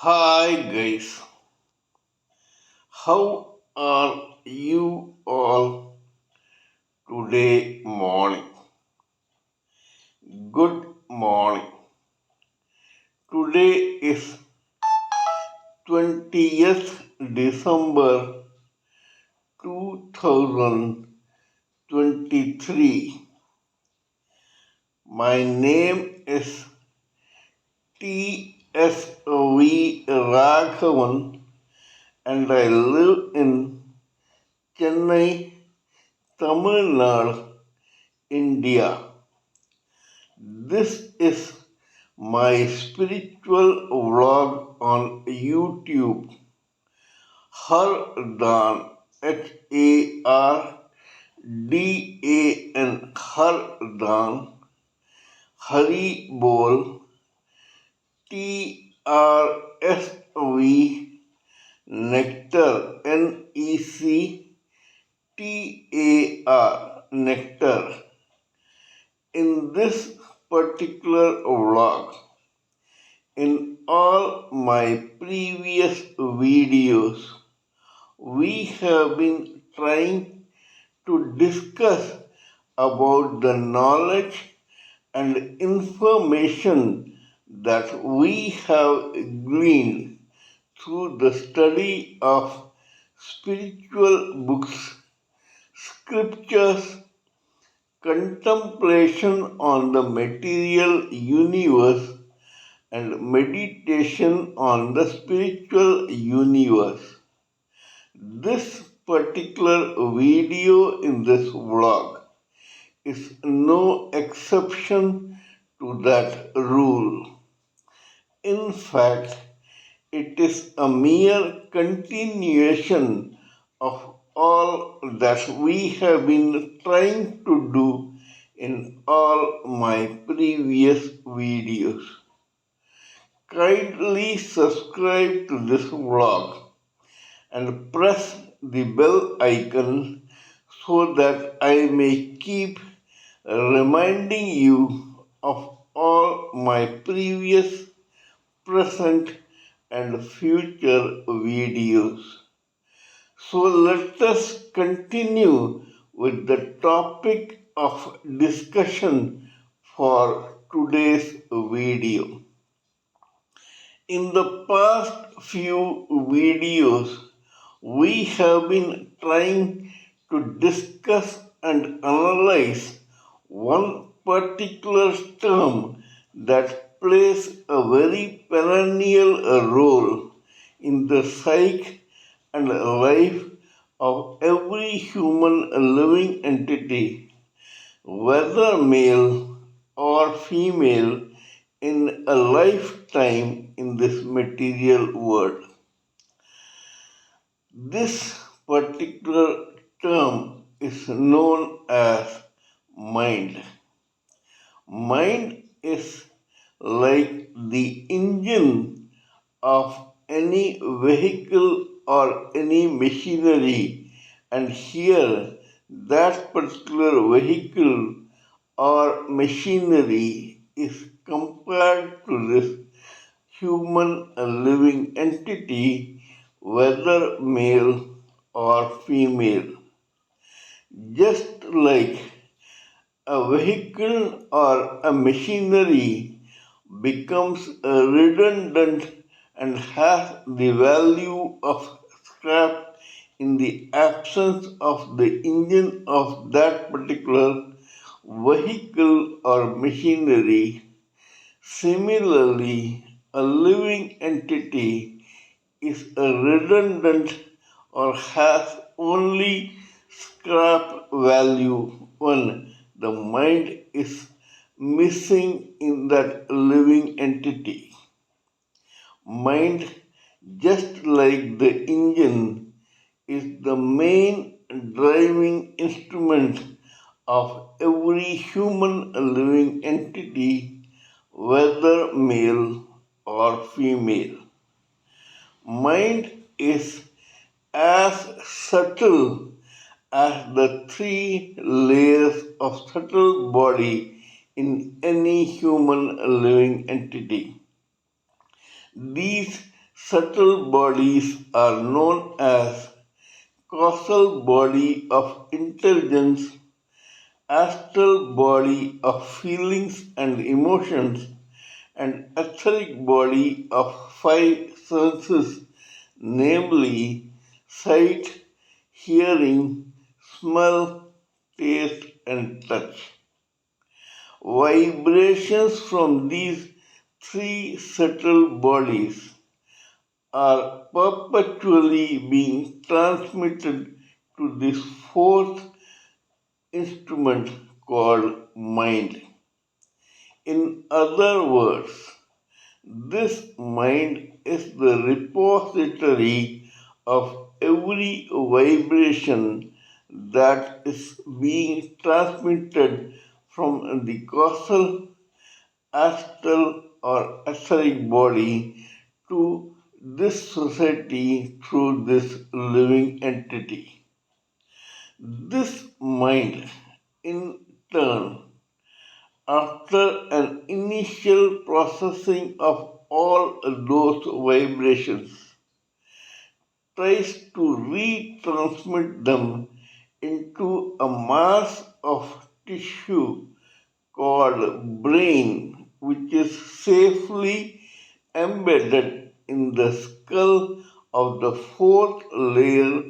Hi guys, how are you all today morning? Good morning. Today is 20th December 2023. My name is TSV Raghavan and I live in Chennai, Tamil Nadu, India. This is my spiritual vlog on YouTube. HARDAN, HARDAN, HARDAN, Haribol, TRSV Nectar, NECTAR, Nectar. In this particular vlog, in all my previous videos, we have been trying to discuss about the knowledge and information that we have gleaned through the study of spiritual books, scriptures, contemplation on the material universe, and meditation on the spiritual universe. This particular video in this vlog is no exception to that rule. In fact, it is a mere continuation of all that we have been trying to do in all my previous videos. Kindly subscribe to this vlog and press the bell icon so that I may keep reminding you of all my previous, present, and future videos. So let us continue with the topic of discussion for today's video. In the past few videos, we have been trying to discuss and analyze one particular term that plays a very perennial role in the psyche and life of every human living entity, whether male or female, in a lifetime in this material world. This particular term is known as mind. Mind is like the engine of any vehicle or any machinery, and here that particular vehicle or machinery is compared to this human living entity, whether male or female. Just like a vehicle or a machinery becomes redundant and has the value of scrap in the absence of the engine of that particular vehicle or machinery. Similarly, a living entity is a redundant or has only scrap value when the mind is missing in that living entity. Mind, just like the engine, is the main driving instrument of every human living entity, whether male or female. Mind is as subtle as the three layers of subtle body in any human living entity. These subtle bodies are known as causal body of intelligence, astral body of feelings and emotions, and etheric body of five senses, namely sight, hearing, smell, taste, and touch. Vibrations from these three subtle bodies are perpetually being transmitted to this fourth instrument called mind. In other words, this mind is the repository of every vibration that is being transmitted from the causal, astral, or etheric body to this society through this living entity. This mind, in turn, after an initial processing of all those vibrations, tries to retransmit them into a mass of tissue called brain, which is safely embedded in the skull of the fourth layer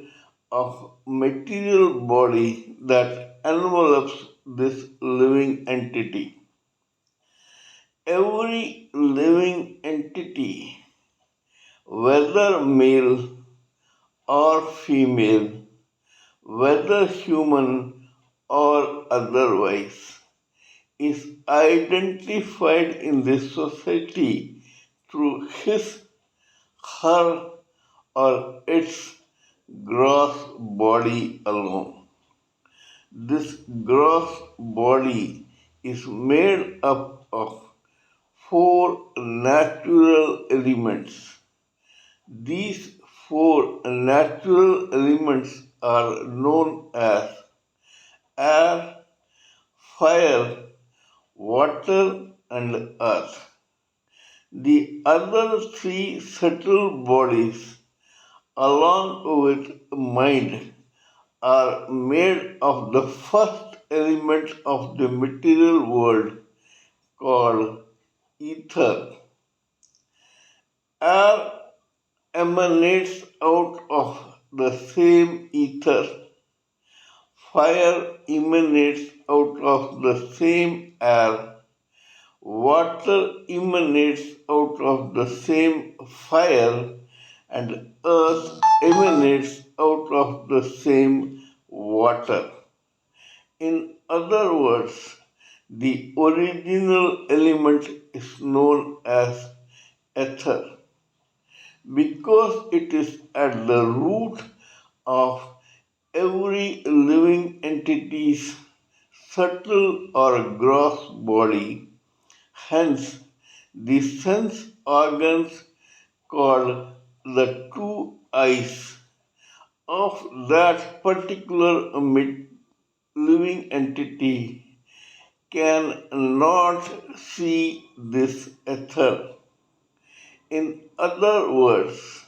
of material body that envelops this living entity. Every living entity, whether male or female, whether human or otherwise, is identified in this society through his, her, or its gross body alone. This gross body is made up of four natural elements. These four natural elements are known as air, fire, water, and earth. The other three subtle bodies, along with mind, are made of the first element of the material world called ether. Air emanates out of the same ether. Fire emanates out of the same air. Water emanates out of the same fire. And earth emanates out of the same water. In other words, the original element is known as ether because it is at the root of every living entity's subtle or gross body. Hence, the sense organs called the two eyes of that particular living entity can not see this ether. In other words,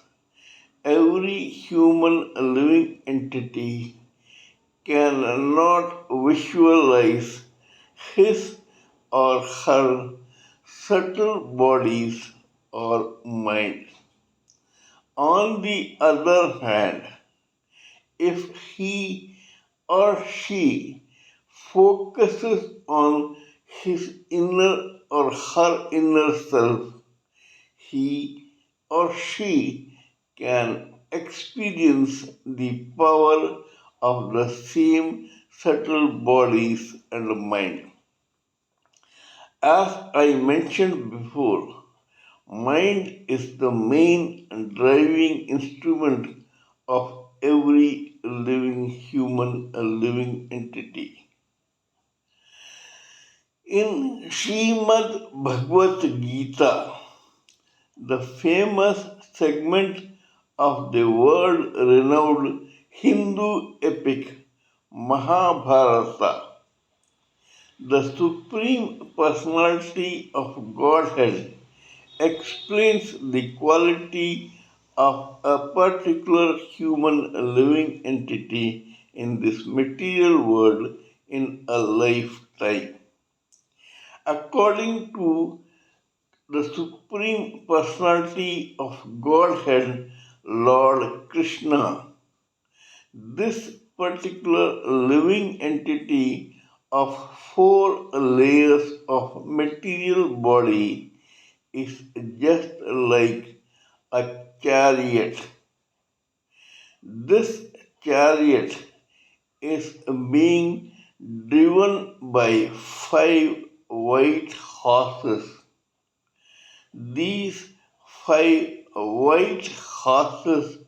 every human living entity cannot visualize his or her subtle bodies or mind. On the other hand, if he or she focuses on his inner or her inner self, he or she can experience the power of the same subtle bodies and mind. As I mentioned before, mind is the main and driving instrument of every living human, a living entity. In Srimad Bhagavad Gita, the famous segment of the world renowned Hindu epic Mahabharata, the Supreme Personality of Godhead explains the quality of a particular human living entity in this material world in a lifetime. According to the Supreme Personality of Godhead, Lord Krishna, this particular living entity of four layers of material body is just like a chariot. This chariot is being driven by five white horses. These five white horses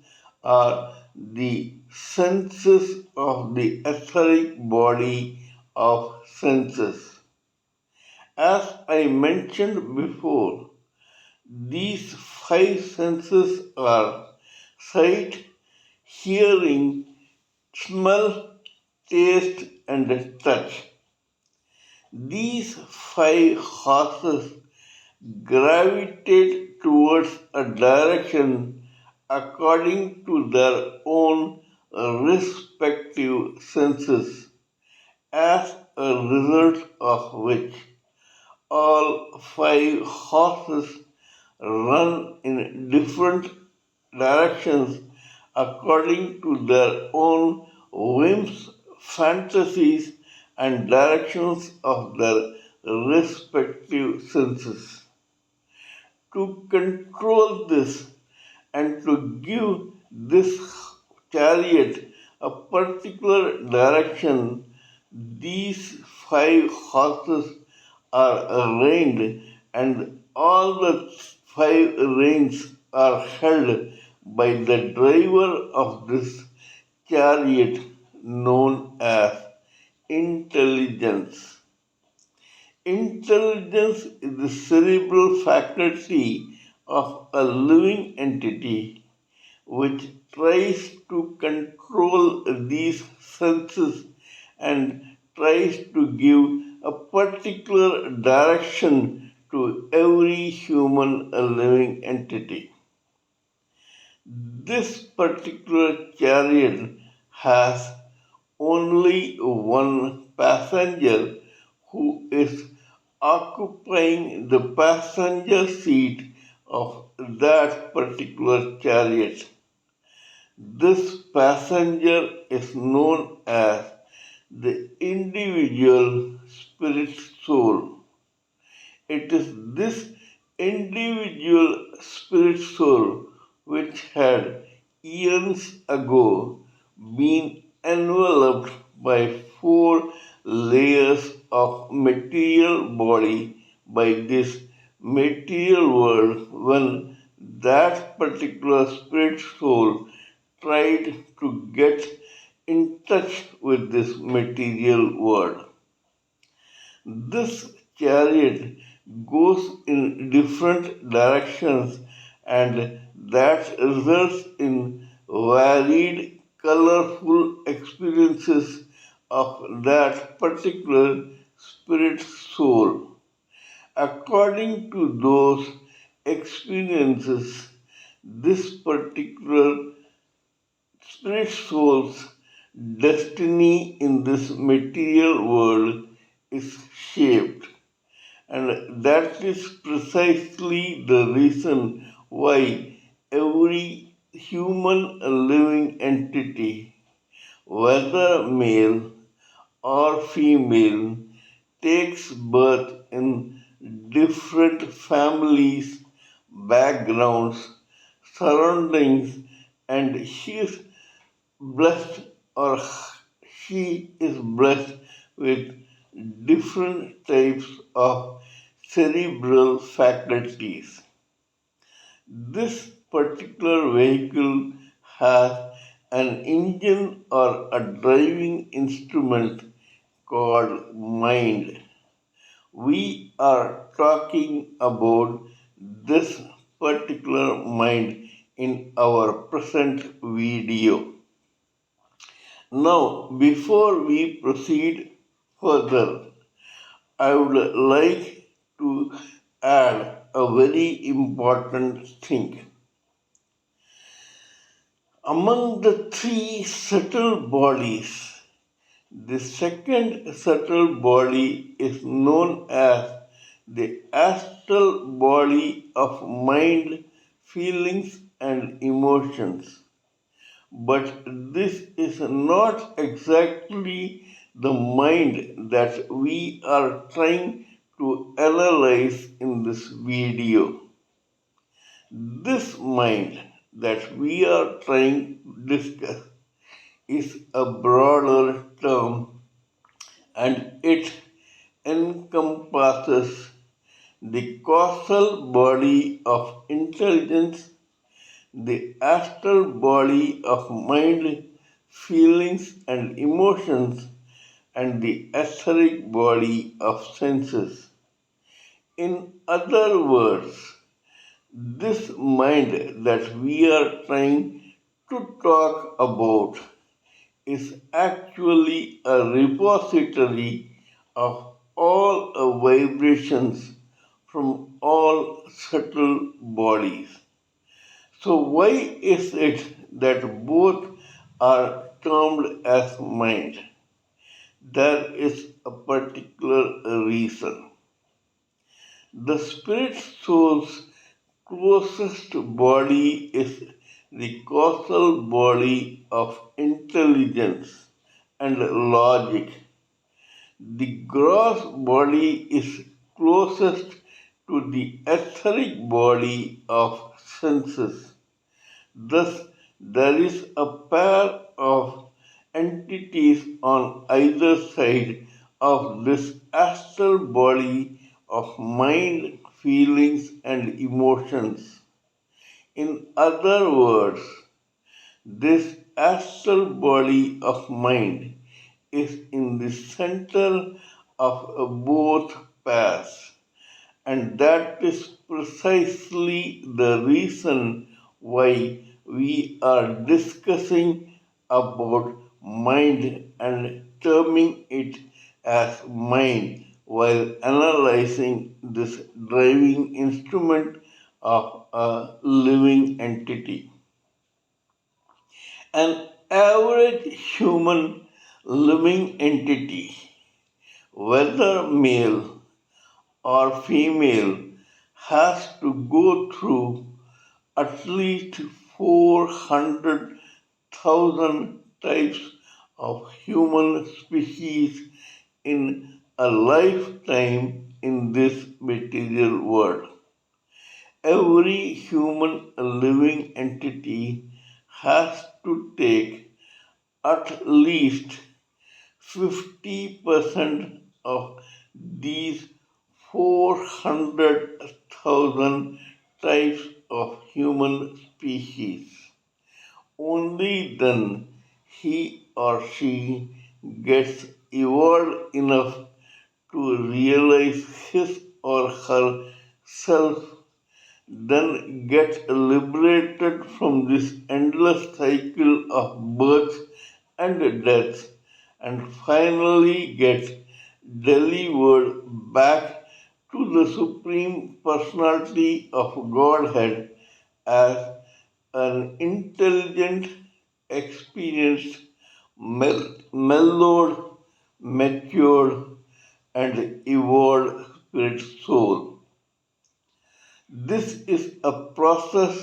are the senses of the etheric body of senses. As I mentioned before, these five senses are sight, hearing, smell, taste, and touch. These five horses gravitate towards a direction according to their own respective senses, as a result of which all five horses run in different directions according to their own whims, fantasies, and directions of their respective senses. To control this and to give this chariot a particular direction, these five horses are reined, and all the five reins are held by the driver of this chariot known as intelligence. Intelligence is the cerebral faculty of a living entity which tries to control these senses and tries to give a particular direction to every human living entity. This particular chariot has only one passenger who is occupying the passenger seat of that particular chariot. This passenger is known as the individual spirit soul. It is this individual spirit soul which had years ago been enveloped by four layers of material body by this material world when that particular spirit soul tried to get in touch with this material world. This chariot goes in different directions, and that results in varied, colorful experiences of that particular spirit soul. According to those experiences, this particular spirit soul's destiny in this material world is shaped. And that is precisely the reason why every human living entity, whether male or female, takes birth in different families, backgrounds, surroundings, and he is blessed or she is blessed with different types of cerebral faculties. This particular vehicle has an engine or a driving instrument called mind. We are talking about this particular mind in our present video. Now, before we proceed further, I would like to add a very important thing. Among the three subtle bodies, the second subtle body is known as the astral body of mind, feelings, and emotions. But this is not exactly the mind that we are trying to analyze in this video. This mind that we are trying to discuss is a broader term and it encompasses the causal body of intelligence, the astral body of mind, feelings, and emotions, and the etheric body of senses. In other words, this mind that we are trying to talk about is actually a repository of all vibrations from all subtle bodies. So, why is it that both are termed as mind? There is a particular reason. The spirit soul's closest body is the causal body of intelligence and logic. The gross body is closest to the etheric body of senses. Thus, there is a pair of entities on either side of this astral body of mind, feelings, and emotions. In other words, this astral body of mind is in the center of both pairs. And that is precisely the reason why we are discussing about mind and terming it as mind while analyzing this driving instrument of a living entity. An average human living entity, whether male or female, has to go through at least 400,000 types of human species in a lifetime in this material world. Every human living entity has to take at least 50% of these 400,000 types of human species. Only then he or she gets evolved enough to realize his or her self, then get liberated from this endless cycle of birth and death, and finally get delivered back to the Supreme Personality of Godhead as an intelligent, experienced, mellowed, matured, and evolved spirit soul. This is a process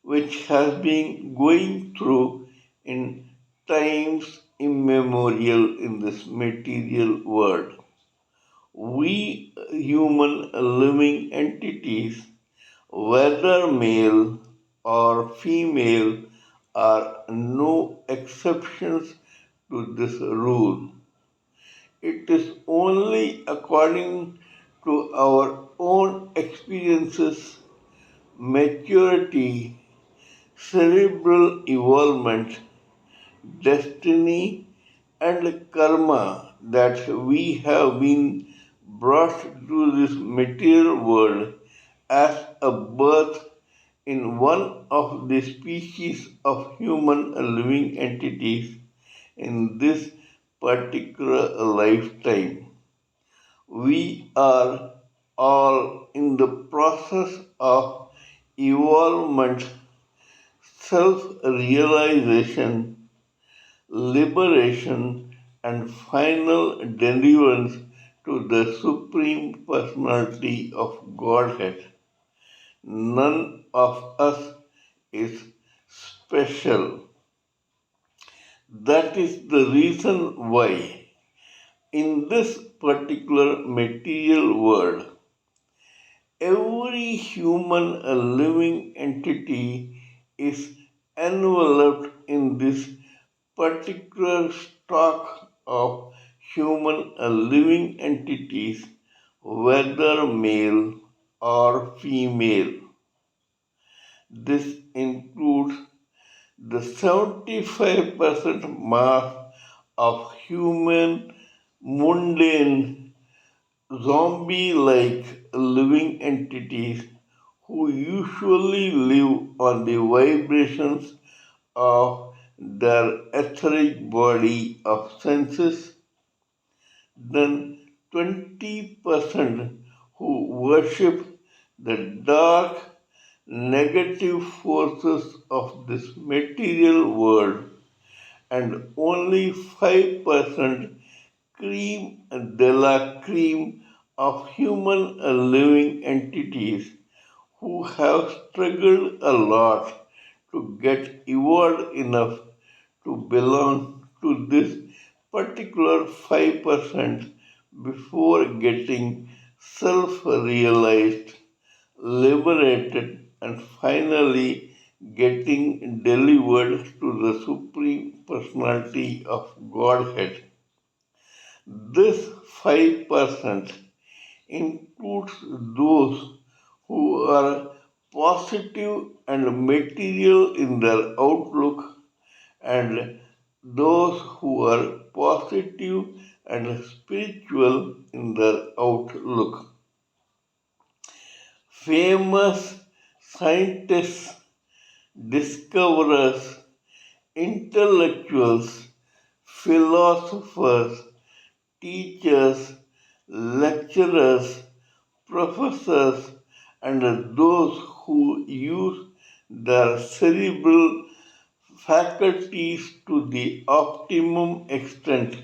which has been going through in times immemorial in this material world. We human living entities, whether male or female, are no exceptions to this rule. It is only according to our own experiences, maturity, cerebral evolvement, destiny, and karma that we have been brought to this material world as a birth in one of the species of human living entities in this particular lifetime. We are all in the process of evolvement, self realization, liberation, and final deliverance to the Supreme Personality of Godhead. None of us is special. That is the reason why, in this particular material world, every human living entity is enveloped in this particular stock of human living entities, whether male or female. This includes the 75% mass of human mundane zombie like living entities who usually live on the vibrations of their etheric body of senses, then 20% who worship the dark negative forces of this material world, and only 5% cream de la cream of human living entities who have struggled a lot to get evolved enough to belong to this particular 5% before getting self realized, liberated, and finally getting delivered to the Supreme Personality of Godhead. This 5% includes those who are positive and material in their outlook, and those who are positive and spiritual in their outlook. Famous scientists, discoverers, intellectuals, philosophers, teachers, lecturers, professors, and those who use their cerebral faculties to the optimum extent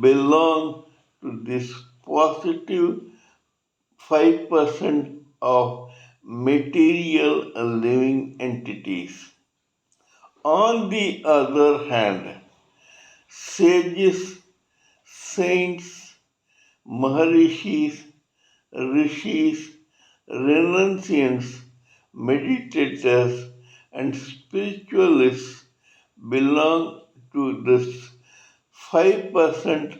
belong to this positive 5% of material living entities. On the other hand, sages, saints, maharishis, rishis, renunciants, meditators, and spiritualists belong to this 5%,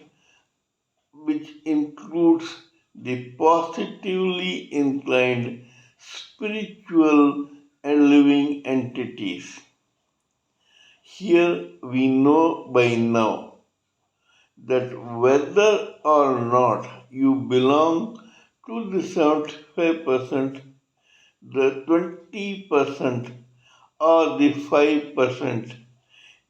which includes the positively inclined spiritual and living entities. Here we know by now that whether or not you belong to the 75%, the 20%, or the 5%,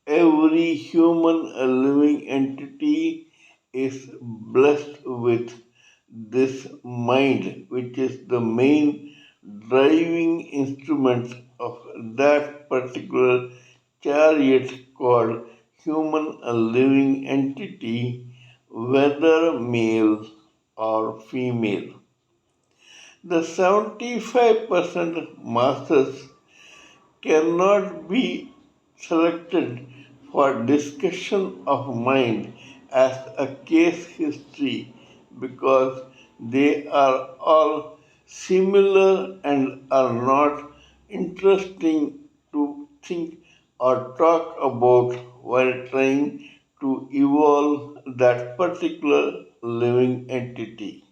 every human living entity is blessed with this mind, which is the main driving instrument of that particular chariot called human living entity, whether male or female. The 75% masters cannot be selected for discussion of mind as a case history because they are all similar and are not interesting to think or talk about while trying to evolve that particular living entity.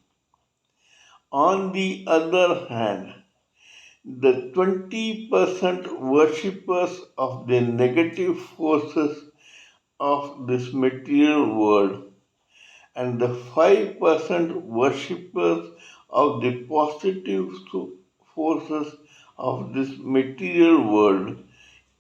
On the other hand, the 20% worshippers of the negative forces of this material world and the 5% worshippers of the positive forces of this material world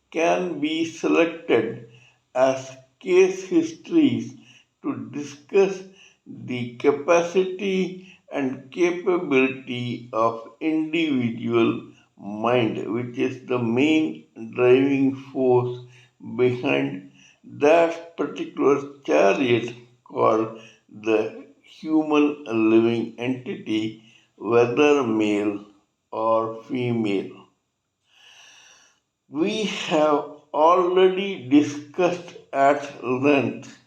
can be selected as case histories to discuss the capacity and capability of individual mind, which is the main driving force behind that particular chariot called the human living entity, whether male or female. We have already discussed at length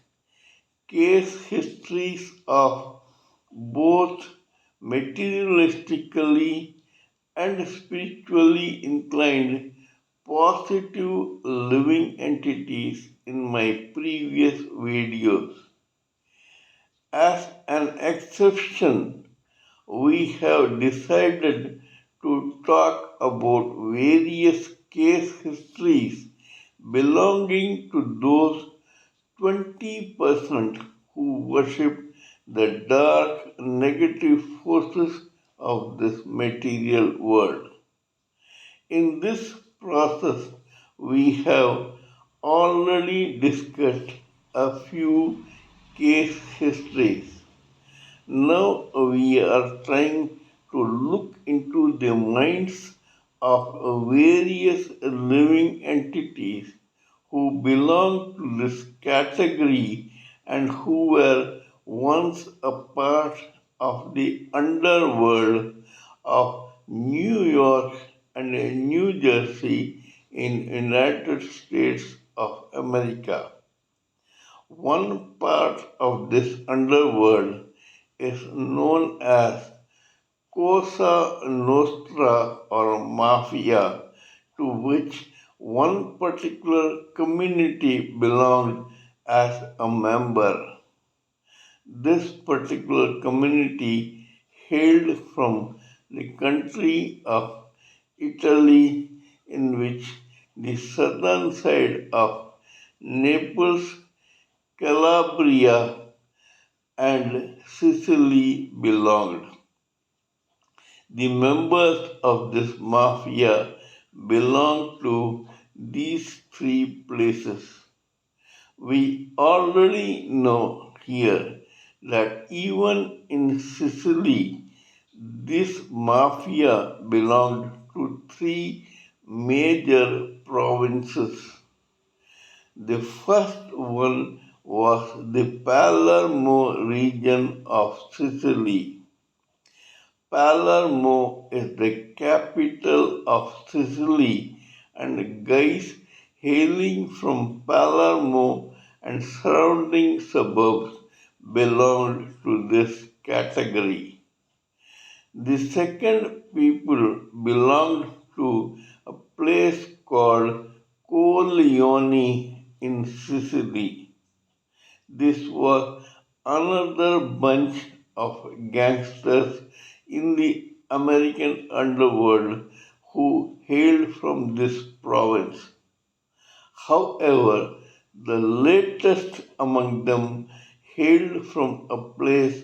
case histories of both materialistically and spiritually inclined positive living entities in my previous videos. As an exception, we have decided to talk about various case histories belonging to those 20% who worship the dark negative forces of this material world. In this process, we have already discussed a few case histories. Now we are trying to look into the minds of various living entities who belong to this category and who were once a part of the underworld of New York and New Jersey in United States of America. One part of this underworld is known as Cosa Nostra or Mafia, to which one particular community belonged as a member. This particular community hailed from the country of Italy, in which the southern side of Naples, Calabria, and Sicily belonged. The members of this mafia belonged to these three places. We already know here that even in Sicily, this mafia belonged to three major provinces. The first one was the Palermo region of Sicily. Palermo is the capital of Sicily, and guys hailing from Palermo and surrounding suburbs belonged to this category. The second people belonged to a place called Corleone in Sicily. This was another bunch of gangsters in the American underworld who hailed from this province. However, the latest among them hailed from a place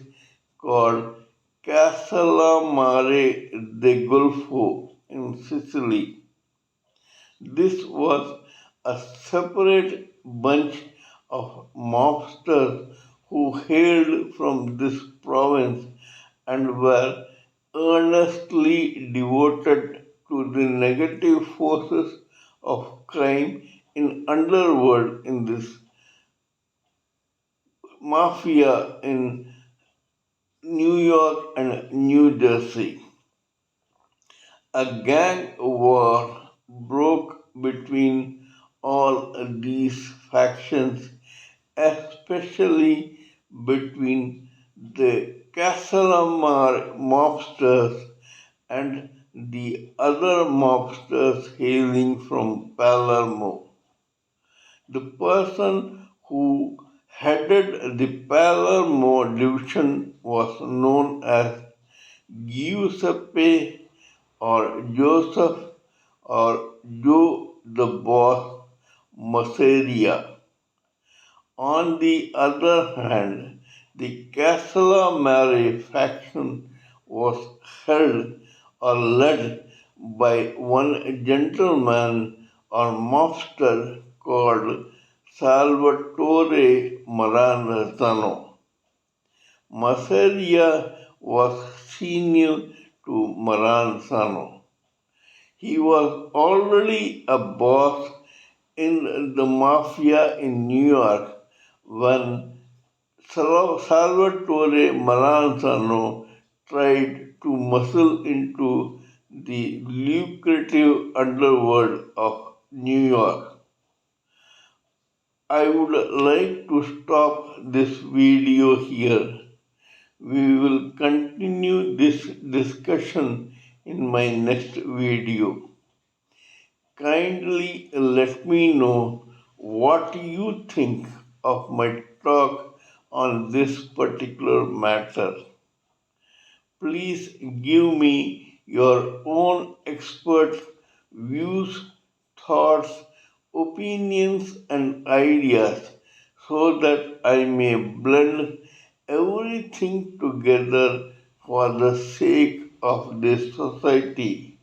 called Castellamare de Golfo in Sicily. This was a separate bunch of mobsters who hailed from this province and were earnestly devoted to the negative forces of crime in underworld in this mafia in New York and New Jersey. A gang war broke between all these factions, especially between the Castellamare mobsters and the other mobsters hailing from Palermo. The person who headed the Palermo division was known as Giuseppe or Joseph or Joe the Boss Masseria. On the other hand, the Castellamare faction was held or led by one gentleman or mobster called Salvatore Maranzano. Masseria was senior to Maranzano. He was already a boss in the mafia in New York when Salvatore Maranzano tried to muscle into the lucrative underworld of New York. I would like to stop this video here. We will continue this discussion in my next video. Kindly let me know what you think of my talk on this particular matter. Please give me your own expert views, thoughts, opinions, and ideas so that I may blend everything together for the sake of this society.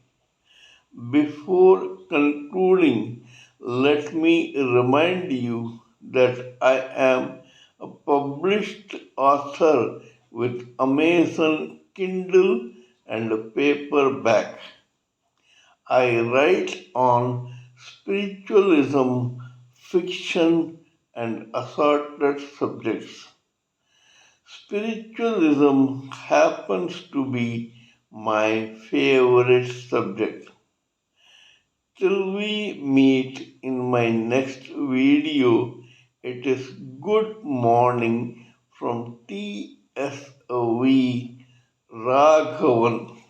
Before concluding, let me remind you that I am a published author with Amazon Kindle and paperback. I write on spiritualism, fiction, and assorted subjects. Spiritualism happens to be my favorite subject. Till we meet in my next video, it is good morning from TSV Raghavan.